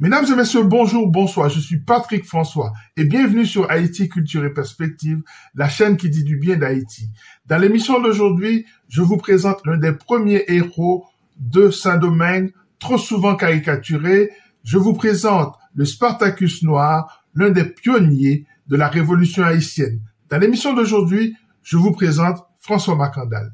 Mesdames et messieurs, bonjour, bonsoir, je suis Patrick François et bienvenue sur Haïti Culture et Perspective, la chaîne qui dit du bien d'Haïti. Dans l'émission d'aujourd'hui, je vous présente l'un des premiers héros de Saint-Domingue, trop souvent caricaturé. Je vous présente le Spartacus noir, l'un des pionniers de la révolution haïtienne. Dans l'émission d'aujourd'hui, je vous présente François Macandal.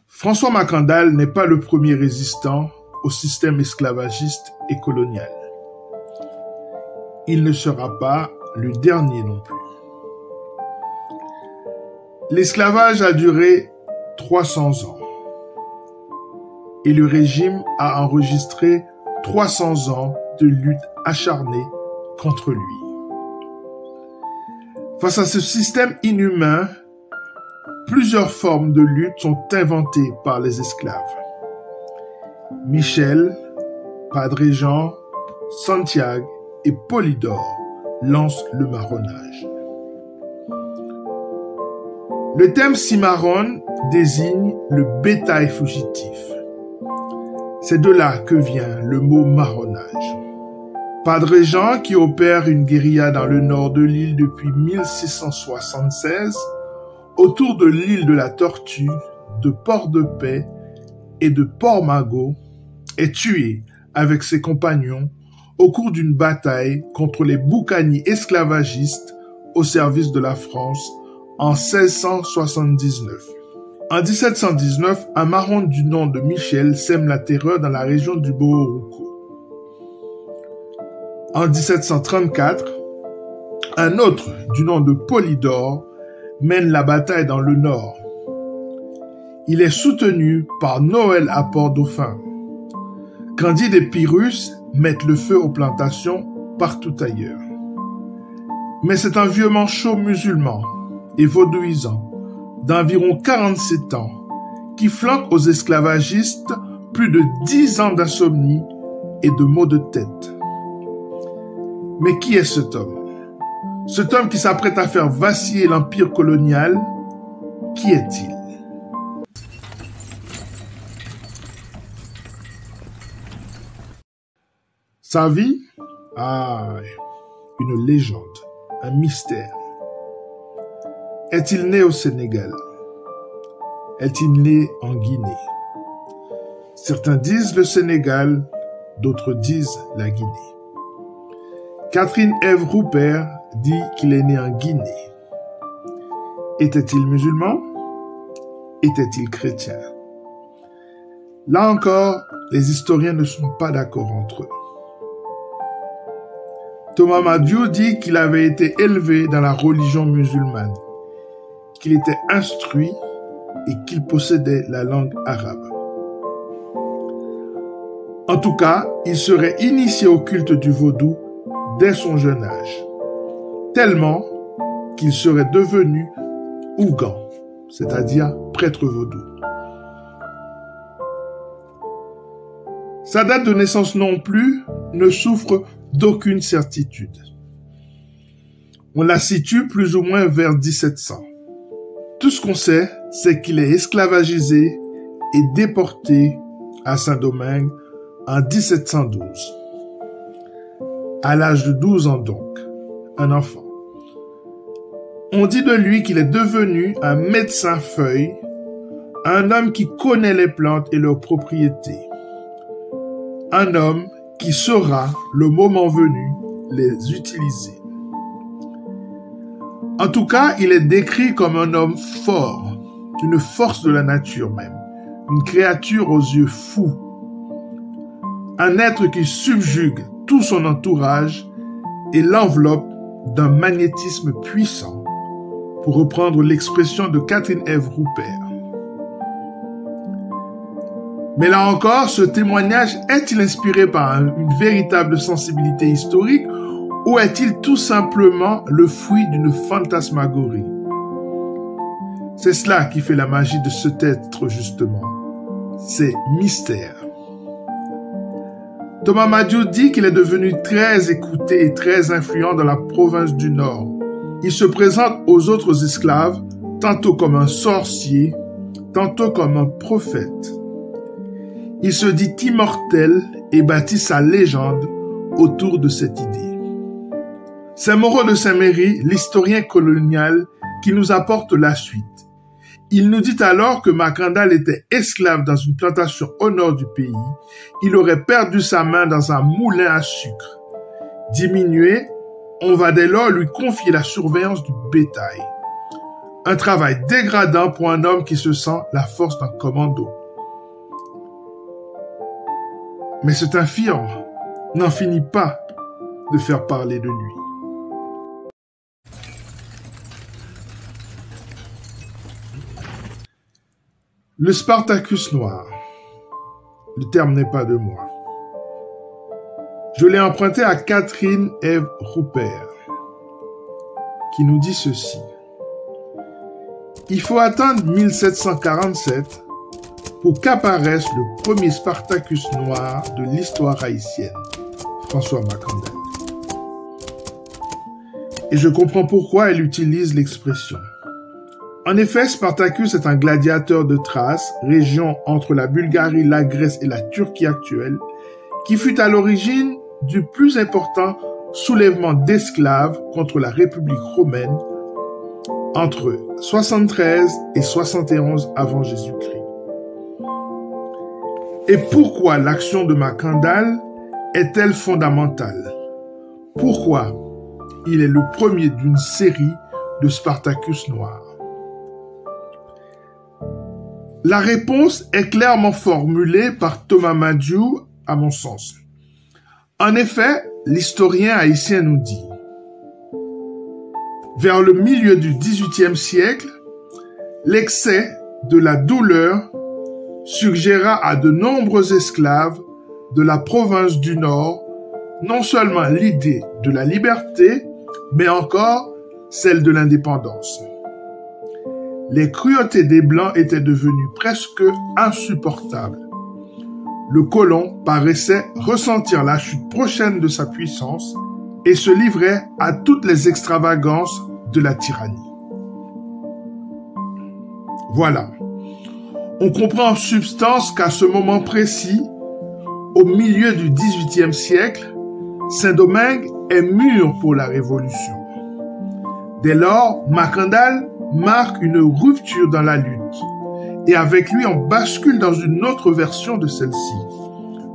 François Macandal n'est pas le premier résistant au système esclavagiste et colonial. Il ne sera pas le dernier non plus. L'esclavage a duré 300 ans et le régime a enregistré 300 ans de lutte acharnée contre lui. Face à ce système inhumain, plusieurs formes de lutte sont inventées par les esclaves. Michel, Padre Jean, Santiago et Polydore lancent le marronnage. Le terme cimarron désigne le bétail fugitif. C'est de là que vient le mot marronnage. Padre Jean, qui opère une guérilla dans le nord de l'île depuis 1676, autour de l'île de la Tortue, de Port-de-Paix et de Port-Magot, est tué avec ses compagnons au cours d'une bataille contre les boucaniers esclavagistes au service de la France en 1679. En 1719, un marron du nom de Michel sème la terreur dans la région du Bohorouco. En 1734, un autre du nom de Polydore mène la bataille dans le nord. Il est soutenu par Noël à Port-Dauphin. Candide et Pyrrhus mettent le feu aux plantations partout ailleurs. Mais c'est un vieux manchot musulman et vaudouisant d'environ 47 ans qui flanque aux esclavagistes plus de 10 ans d'insomnie et de maux de tête. Mais qui est cet homme? Cet homme qui s'apprête à faire vaciller l'empire colonial, qui est-il? Sa vie? Une légende, un mystère. Est-il né au Sénégal? Est-il né en Guinée? Certains disent le Sénégal, d'autres disent la Guinée. Catherine Ève Roupert dit qu'il est né en Guinée. Était-il musulman? Était-il chrétien? Là encore, les historiens ne sont pas d'accord entre eux. Thomas Madiou dit qu'il avait été élevé dans la religion musulmane, qu'il était instruit et qu'il possédait la langue arabe. En tout cas, il serait initié au culte du vaudou dès son jeune âge, tellement qu'il serait devenu ougan, c'est-à-dire prêtre vaudou. Sa date de naissance non plus ne souffre d'aucune certitude. On la situe plus ou moins vers 1700. Tout ce qu'on sait, c'est qu'il est esclavagisé et déporté à Saint-Domingue en 1712. À l'âge de 12 ans donc, un enfant. On dit de lui qu'il est devenu un médecin feuille, un homme qui connaît les plantes et leurs propriétés, un homme qui saura, le moment venu, les utiliser. En tout cas, il est décrit comme un homme fort, une force de la nature même, une créature aux yeux fous, un être qui subjugue tout son entourage et l'enveloppe d'un magnétisme puissant, pour reprendre l'expression de Catherine Ève Roupert. Mais là encore, ce témoignage est-il inspiré par une véritable sensibilité historique ou est-il tout simplement le fruit d'une fantasmagorie? C'est cela qui fait la magie de cet être, justement. C'est mystère. Thomas Madiou dit qu'il est devenu très écouté et très influent dans la province du Nord. Il se présente aux autres esclaves tantôt comme un sorcier, tantôt comme un prophète. Il se dit immortel et bâtit sa légende autour de cette idée. C'est Moreau de Saint-Méry, l'historien colonial, qui nous apporte la suite. Il nous dit alors que Macandal était esclave dans une plantation au nord du pays. Il aurait perdu sa main dans un moulin à sucre. Diminué, on va dès lors lui confier la surveillance du bétail. Un travail dégradant pour un homme qui se sent la force d'un commando. Mais cet infirme n'en finit pas de faire parler de lui. Le Spartacus noir. Le terme n'est pas de moi. Je l'ai emprunté à Catherine Ève Roupert, qui nous dit ceci. Il faut attendre 1747 pour qu'apparaisse le premier Spartacus noir de l'histoire haïtienne, François Macandal. Et je comprends pourquoi elle utilise l'expression. En effet, Spartacus est un gladiateur de Thrace, région entre la Bulgarie, la Grèce et la Turquie actuelle, qui fut à l'origine du plus important soulèvement d'esclaves contre la République romaine entre 73 et 71 avant Jésus-Christ. Et pourquoi l'action de Macandal est-elle fondamentale? Pourquoi il est le premier d'une série de Spartacus noirs? La réponse est clairement formulée par Thomas Madiou, à mon sens. En effet, l'historien haïtien nous dit « Vers le milieu du XVIIIe siècle, l'excès de la douleur suggéra à de nombreux esclaves de la province du Nord non seulement l'idée de la liberté, mais encore celle de l'indépendance. Les cruautés des Blancs étaient devenues presque insupportables. Le colon paraissait ressentir la chute prochaine de sa puissance et se livrait à toutes les extravagances de la tyrannie. Voilà. On comprend en substance qu'à ce moment précis, au milieu du XVIIIe siècle, Saint-Domingue est mûr pour la Révolution. Dès lors, Macandal marque une rupture dans la lutte, et avec lui on bascule dans une autre version de celle-ci.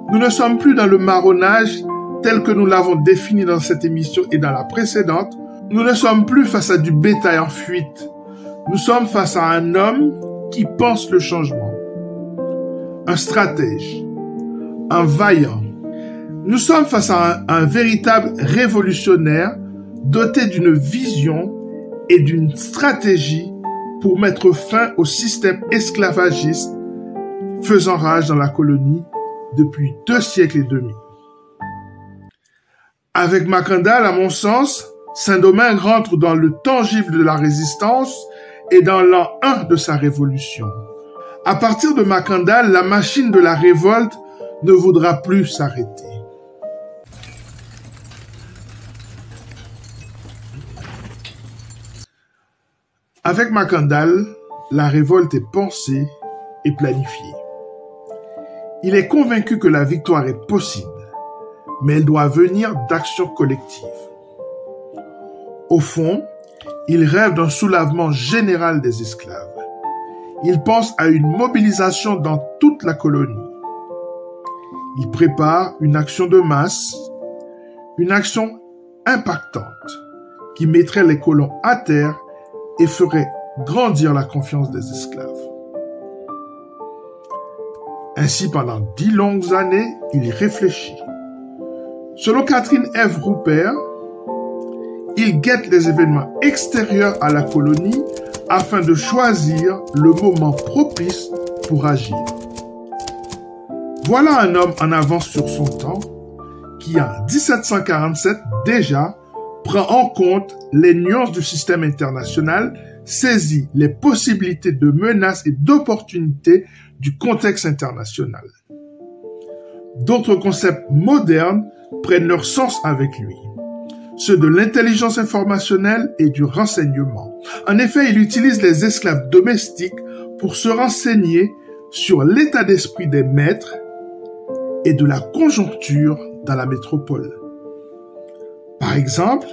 Nous ne sommes plus dans le marronnage tel que nous l'avons défini dans cette émission et dans la précédente. Nous ne sommes plus face à du bétail en fuite. Nous sommes face à un homme qui pense le changement, un stratège, un vaillant. Nous sommes face à un véritable révolutionnaire doté d'une vision et d'une stratégie pour mettre fin au système esclavagiste faisant rage dans la colonie depuis 2 siècles et demi. Avec Macandal, à mon sens, Saint-Domingue rentre dans le tangible de la résistance et dans l'an 1 de sa révolution. À partir de Macandal, la machine de la révolte ne voudra plus s'arrêter. Avec Macandal, la révolte est pensée et planifiée. Il est convaincu que la victoire est possible, mais elle doit venir d'actions collectives. Au fond, il rêve d'un soulèvement général des esclaves. Il pense à une mobilisation dans toute la colonie. Il prépare une action de masse, une action impactante qui mettrait les colons à terre et ferait grandir la confiance des esclaves. Ainsi, pendant 10 longues années, il y réfléchit. Selon Catherine Ève Roupert, il guette les événements extérieurs à la colonie afin de choisir le moment propice pour agir. Voilà un homme en avance sur son temps qui, en 1747 déjà, prend en compte les nuances du système international saisit les possibilités de menaces et d'opportunités du contexte international. D'autres concepts modernes prennent leur sens avec lui, ceux de l'intelligence informationnelle et du renseignement. En effet, il utilise les esclaves domestiques pour se renseigner sur l'état d'esprit des maîtres et de la conjoncture dans la métropole. Par exemple,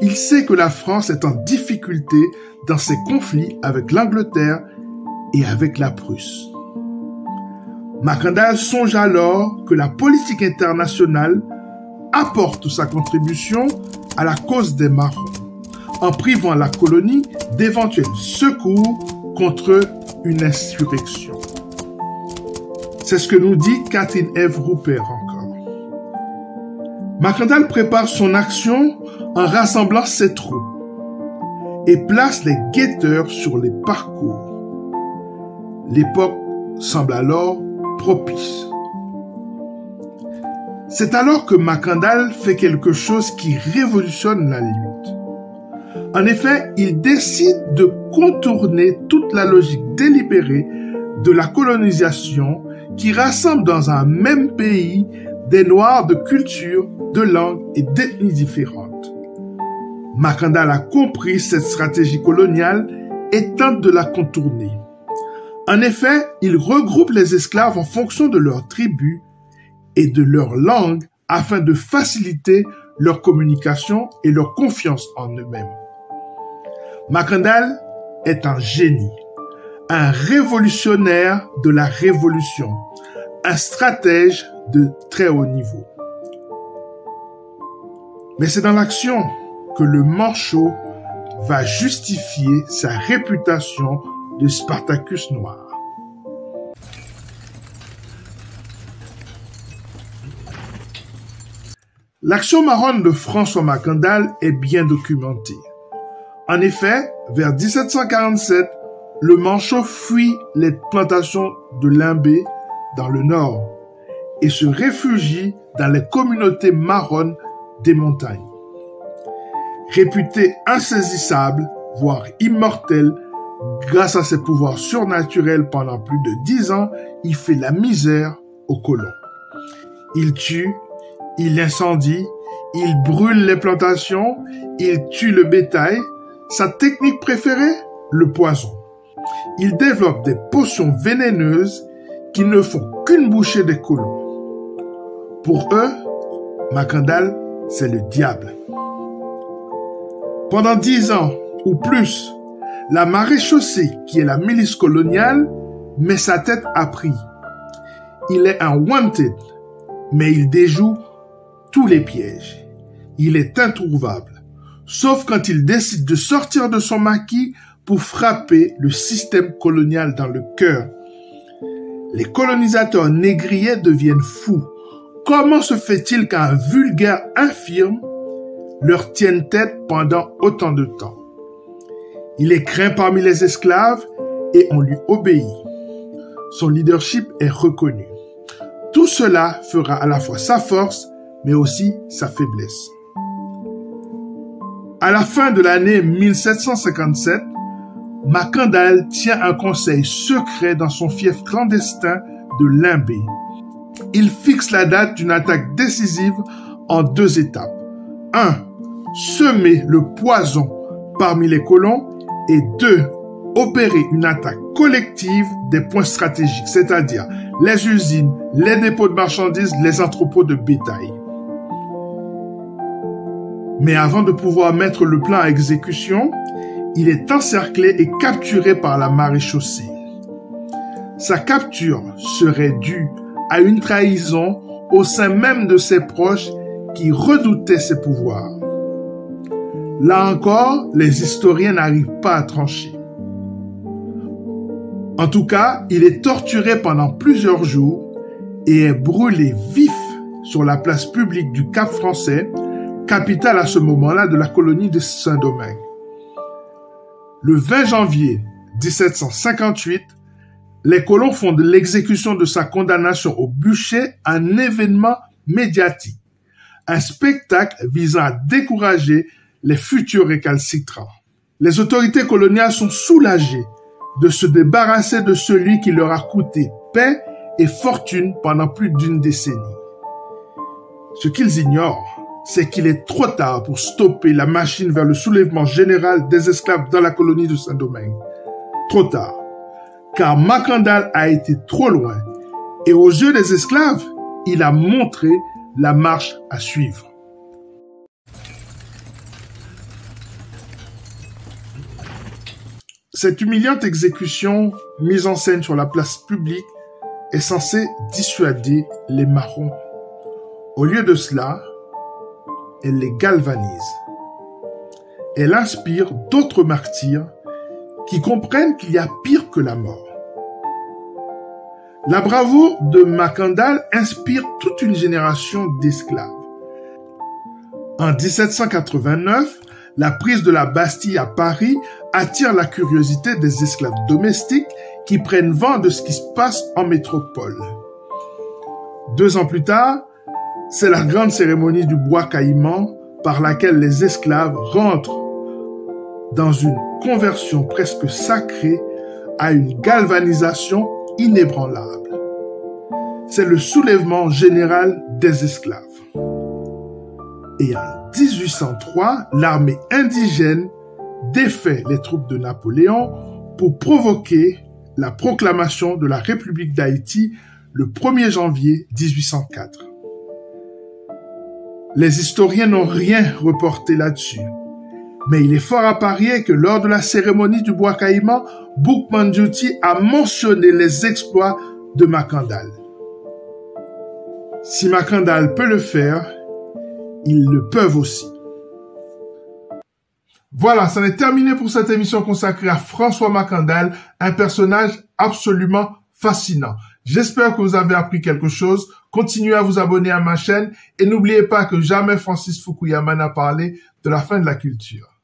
il sait que la France est en difficulté dans ses conflits avec l'Angleterre et avec la Prusse. Mackandal songe alors que la politique internationale apporte sa contribution à la cause des Marrons, en privant la colonie d'éventuels secours contre une insurrection. C'est ce que nous dit Catherine Eve Rupert encore. Mackandal prépare son action en rassemblant ses troupes et place les guetteurs sur les parcours. L'époque semble alors propice. C'est alors que Mackandal fait quelque chose qui révolutionne la lutte. En effet, il décide de contourner toute la logique délibérée de la colonisation qui rassemble dans un même pays des Noirs de culture, de langue et d'ethnies différentes. Mackandal a compris cette stratégie coloniale et tente de la contourner. En effet, il regroupe les esclaves en fonction de leur tribu et de leur langue afin de faciliter leur communication et leur confiance en eux-mêmes. Mackandal est un génie, un révolutionnaire de la révolution, un stratège de très haut niveau. Mais c'est dans l'action que le manchot va justifier sa réputation de Spartacus noir. L'action marronne de François Mackandal est bien documentée. En effet, vers 1747, le manchot fuit les plantations de Limbé dans le nord et se réfugie dans les communautés marronnes des montagnes. Réputé insaisissable, voire immortel, grâce à ses pouvoirs surnaturels pendant plus de 10 ans, il fait la misère aux colons. Il tue, il incendie, il brûle les plantations, il tue le bétail. Sa technique préférée, le poison. Il développe des potions vénéneuses qui ne font qu'une bouchée des colons. Pour eux, Mackandal, c'est le diable. Pendant 10 ans ou plus, la maréchaussée, qui est la milice coloniale, met sa tête à prix. Il est un wanted, mais il déjoue tous les pièges. Il est introuvable, sauf quand il décide de sortir de son maquis pour frapper le système colonial dans le cœur. Les colonisateurs négriers deviennent fous. Comment se fait-il qu'un vulgaire infirme leur tienne tête pendant autant de temps? Il est craint parmi les esclaves et on lui obéit. Son leadership est reconnu. Tout cela fera à la fois sa force, mais aussi sa faiblesse. À la fin de l'année 1757, Mackandal tient un conseil secret dans son fief clandestin de Limbé. Il fixe la date d'une attaque décisive en 2 étapes. 1. Semer le poison parmi les colons et 2. Opérer une attaque collective des points stratégiques, c'est-à-dire les usines, les dépôts de marchandises, les entrepôts de bétail. Mais avant de pouvoir mettre le plan à exécution, il est encerclé et capturé par la maréchaussée. Sa capture serait due à une trahison au sein même de ses proches qui redoutaient ses pouvoirs. Là encore, les historiens n'arrivent pas à trancher. En tout cas, il est torturé pendant plusieurs jours et est brûlé vif sur la place publique du Cap-Français, capitale à ce moment-là de la colonie de Saint-Domingue. Le 20 janvier 1758, les colons font de l'exécution de sa condamnation au bûcher un événement médiatique, un spectacle visant à décourager les futurs récalcitrants. Les autorités coloniales sont soulagées de se débarrasser de celui qui leur a coûté paix et fortune pendant plus d'une décennie. Ce qu'ils ignorent, c'est qu'il est trop tard pour stopper la machine vers le soulèvement général des esclaves dans la colonie de Saint-Domingue. Trop tard, car Macandal a été trop loin et aux yeux des esclaves, il a montré la marche à suivre. Cette humiliante exécution mise en scène sur la place publique est censée dissuader les marrons. Au lieu de cela, elle les galvanise. Elle inspire d'autres martyrs qui comprennent qu'il y a pire que la mort. La bravoure de Macandal inspire toute une génération d'esclaves. En 1789, la prise de la Bastille à Paris attire la curiosité des esclaves domestiques qui prennent vent de ce qui se passe en métropole. 2 ans plus tard, c'est la grande cérémonie du bois caïman par laquelle les esclaves rentrent dans une conversion presque sacrée à une galvanisation inébranlable. C'est le soulèvement général des esclaves. Et en 1803, l'armée indigène défait les troupes de Napoléon pour provoquer la proclamation de la République d'Haïti le 1er janvier 1804. Les historiens n'ont rien reporté là-dessus, mais il est fort à parier que lors de la cérémonie du bois caïman, Boukman Djouti a mentionné les exploits de Macandal. Si Macandal peut le faire, ils le peuvent aussi. Voilà, ça est terminé pour cette émission consacrée à François Macandal, un personnage absolument fascinant. J'espère que vous avez appris quelque chose. Continuez à vous abonner à ma chaîne et n'oubliez pas que jamais Francis Fukuyama n'a parlé de la fin de la culture.